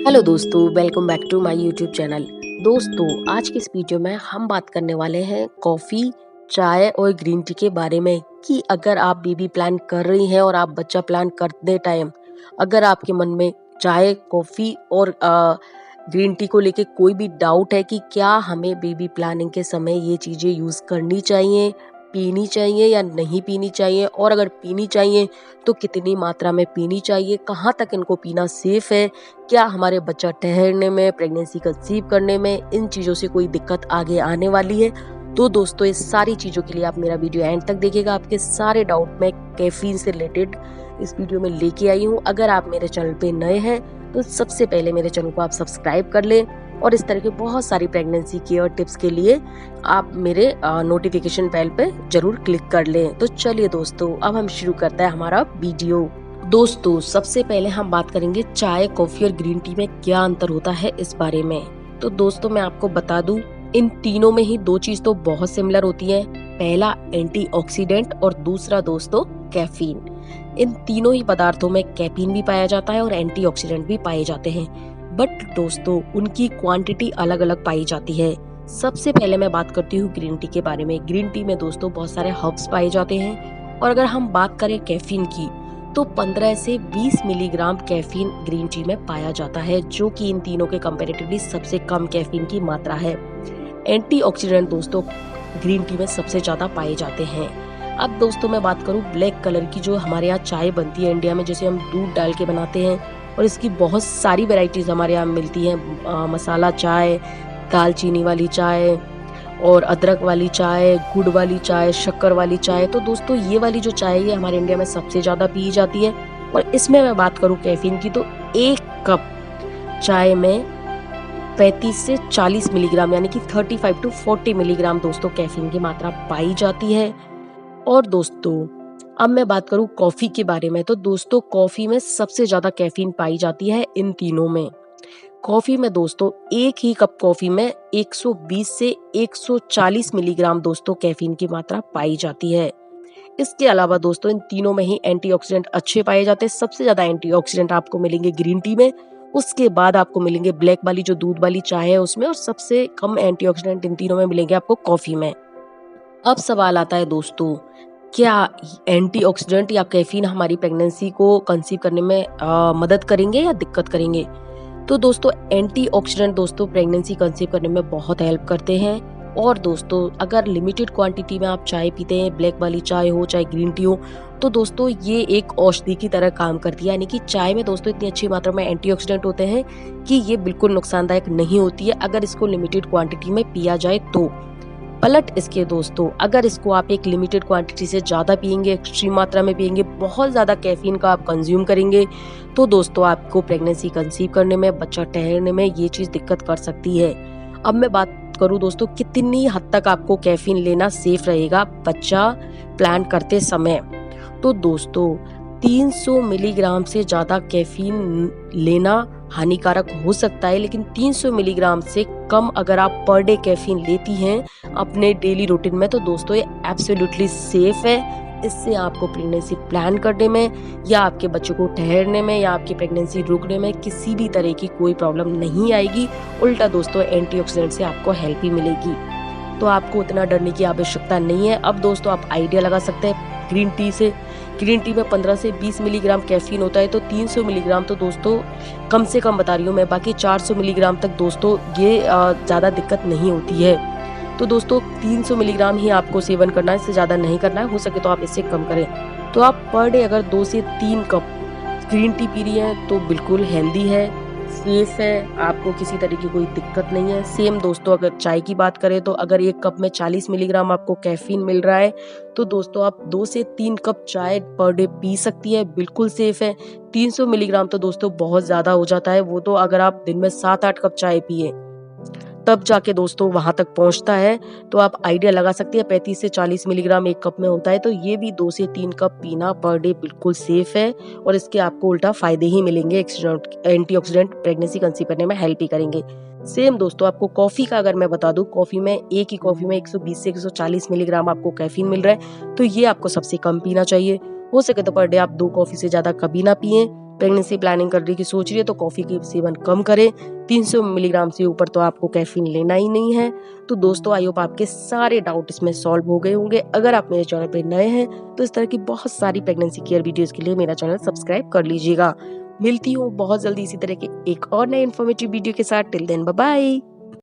Hello दोस्तों, welcome back to my YouTube channel. दोस्तों, आज की इस वीडियो में हम बात करने वाले हैं कॉफ़ी, चाय और ग्रीन टी के बारे में कि अगर आप बेबी प्लान कर रही हैं और आप बच्चा प्लान करते टाइम अगर आपके मन में चाय, कॉफ़ी और ग्रीन टी को लेके कोई भी डाउट है कि क्या हमें बेबी प्लानिंग के समय ये चीज़ें यूज़ करनी चाहिए, पीनी चाहिए या नहीं पीनी चाहिए, और अगर पीनी चाहिए तो कितनी मात्रा में पीनी चाहिए, कहाँ तक इनको पीना सेफ है, क्या हमारे बच्चा ठहरने में, प्रेगनेंसी कंसीव करने में इन चीज़ों से कोई दिक्कत आगे आने वाली है। तो दोस्तों, इस सारी चीज़ों के लिए आप मेरा वीडियो एंड तक देखिएगा। आपके सारे डाउट मैं कैफीन से रिलेटेड इस वीडियो में लेके आई हूँ। अगर आप मेरे चैनल पे नए हैं तो सबसे पहले मेरे चैनल को आप सब्सक्राइब कर लें और इस तरह के बहुत सारी प्रेगनेंसी केयर टिप्स के लिए आप मेरे नोटिफिकेशन बेल पे जरूर क्लिक कर लें। तो चलिए दोस्तों, अब हम शुरू करते हैं हमारा वीडियो। दोस्तों, सबसे पहले हम बात करेंगे चाय, कॉफी और ग्रीन टी में क्या अंतर होता है इस बारे में। तो दोस्तों, मैं आपको बता दूं, इन तीनों में ही दो चीज तो बहुत सिमिलर होती है। पहला एंटीऑक्सीडेंट और दूसरा दोस्तों कैफीन। इन तीनों ही पदार्थों में कैफीन भी पाया जाता है और एंटीऑक्सीडेंट भी पाए जाते हैं, बट दोस्तों उनकी क्वांटिटी अलग अलग पाई जाती है। सबसे पहले मैं बात करती हूँ ग्रीन टी के बारे में। ग्रीन टी में दोस्तों बहुत सारे हर्ब्स पाए जाते हैं, और अगर हम बात करें कैफीन की तो 15 से 20 मिलीग्राम कैफीन ग्रीन टी में पाया जाता है, जो कि इन तीनों के कंपैरेटिवली सबसे कम कैफीन की मात्रा है। एंटीऑक्सीडेंट दोस्तों ग्रीन टी में सबसे ज्यादा पाए जाते हैं। अब दोस्तों मैं बात करूं ब्लैक कलर की, जो हमारे यहाँ चाय बनती है इंडिया में, जैसे हम दूध डाल के बनाते हैं, और इसकी बहुत सारी वैरायटीज हमारे यहाँ मिलती हैं। मसाला चाय, दालचीनी वाली चाय और अदरक वाली चाय, गुड़ वाली चाय, शक्कर वाली चाय। तो दोस्तों ये वाली जो चाय है हमारे इंडिया में सबसे ज्यादा पी जाती है। और इसमें मैं बात करूं कैफीन की, तो एक कप चाय में 35 से 40 मिलीग्राम यानी कि 35 टू 40 मिलीग्राम दोस्तों कैफीन की मात्रा पाई जाती है। और दोस्तों अब मैं बात करूं कॉफी के बारे में, तो दोस्तों कॉफी में सबसे ज्यादा कैफीन पाई जाती है इन तीनों में। कॉफी में दोस्तों एक ही कप कॉफी में 120 से 140 मिलीग्राम दोस्तों कैफीन की मात्रा पाई जाती है। इसके अलावा दोस्तों इन तीनों में ही एंटीऑक्सीडेंट अच्छे पाए जाते हैं। सबसे ज्यादा एंटीऑक्सीडेंट आपको मिलेंगे ग्रीन टी में, उसके बाद आपको मिलेंगे ब्लैक वाली जो दूध वाली चाय है उसमें, और सबसे कम एंटीऑक्सीडेंट इन तीनों में मिलेंगे आपको कॉफी में। अब सवाल आता है दोस्तों, क्या एंटीऑक्सीडेंट या कैफीन हमारी प्रेगनेंसी को कंसीव करने में मदद करेंगे या दिक्कत करेंगे? तो दोस्तों एंटीऑक्सीडेंट दोस्तों प्रेगनेंसी कंसीव करने में बहुत हेल्प करते हैं। और दोस्तों अगर लिमिटेड क्वांटिटी में आप चाय पीते हैं, ब्लैक वाली चाय हो चाहे ग्रीन टी हो, तो दोस्तों ये एक औषधि की तरह काम करती है। यानी कि चाय में दोस्तों इतनी अच्छी मात्रा में एंटीऑक्सीडेंट होते हैं कि ये बिल्कुल नुकसानदायक नहीं होती है अगर इसको लिमिटेड क्वांटिटी में पिया जाए तो। पलट इसके दोस्तों अगर इसको आप एक लिमिटेड क्वांटिटी से ज्यादा पिएंगे, एक्सट्रीम मात्रा में पिएंगे, बहुत ज्यादा कैफीन का आप कंज्यूम करेंगे, तो दोस्तों आपको प्रेगनेंसी कंसीव करने में, बच्चा ठहरने में ये चीज दिक्कत कर सकती है। अब मैं बात करूं दोस्तों कितनी हद तक आपको कैफीन लेना सेफ रहेगा बच्चा प्लान करते समय, तो दोस्तों 300 मिलीग्राम से ज्यादा कैफीन लेना हानिकारक हो सकता है, लेकिन 300 मिलीग्राम से कम अगर आप पर डे कैफीन लेती हैं अपने डेली रूटीन में, तो दोस्तों ये एब्सोल्युटली सेफ है। इससे आपको प्रेगनेंसी प्लान करने में या आपके बच्चे को ठहरने में या आपकी प्रेगनेंसी रोकने में किसी भी तरह की कोई प्रॉब्लम नहीं आएगी। उल्टा दोस्तों एंटीऑक्सीडेंट से आपको हेल्प ही मिलेगी, तो आपको उतना डरने की आवश्यकता नहीं है। अब दोस्तों आप आइडिया लगा सकते हैं ग्रीन टी से। ग्रीन टी में 15 से 20 मिलीग्राम कैफीन होता है, तो 300 मिलीग्राम तो दोस्तों कम से कम बता रही हूँ मैं, बाकी 400 मिलीग्राम तक दोस्तों ये ज़्यादा दिक्कत नहीं होती है। तो दोस्तों 300 मिलीग्राम ही आपको सेवन करना है, इससे ज़्यादा नहीं करना है। हो सके तो आप इससे कम करें। तो आप पर डे अगर 2 से 3 कप ग्रीन टी पी रही हैं तो बिल्कुल हेल्दी है, सेफ है, आपको किसी तरह की कोई दिक्कत नहीं है। सेम दोस्तों अगर चाय की बात करें तो अगर एक कप में 40 मिलीग्राम आपको कैफीन मिल रहा है, तो दोस्तों आप 2 से 3 कप चाय पर डे पी सकती है, बिल्कुल सेफ है। 300 मिलीग्राम तो दोस्तों बहुत ज्यादा हो जाता है, वो तो अगर आप दिन में 7-8 कप चाय पिए तब जाके दोस्तों वहां तक पहुंचता है। तो आप आइडिया लगा सकती है 35 से 40 मिलीग्राम एक कप में होता है, तो ये भी 2 से 3 कप पीना पर डे बिल्कुल सेफ है, और इसके आपको उल्टा फायदे ही मिलेंगे। एंटीऑक्सीडेंट प्रेगनेंसी कंसीव करने में हेल्प ही करेंगे। सेम दोस्तों आपको कॉफी का अगर मैं बता दूं, कॉफी में एक ही कॉफी में 120 से 140 मिलीग्राम आपको कैफीन मिल रहा है, तो ये आपको सबसे कम पीना चाहिए। हो सके तो पर डे आप 2 कॉफी से ज्यादा कभी ना पिए। प्रेगनेंसी प्लानिंग करने की सोच रही है तो कॉफ़ी की सेवन कम करें। 300 मिलीग्राम से ऊपर तो आपको कैफीन लेना ही नहीं है। तो दोस्तों, आई होप आपके सारे डाउट इसमें सॉल्व हो गए होंगे। अगर आप मेरे चैनल पे नए हैं तो इस तरह की बहुत सारी प्रेगनेंसी केयर वीडियोस के लिए मेरा चैनल सब्सक्राइब कर लीजिएगा। मिलती हूँ बहुत जल्दी इसी तरह के एक और नए इन्फॉर्मेटिव वीडियो के साथ। Till then bye bye.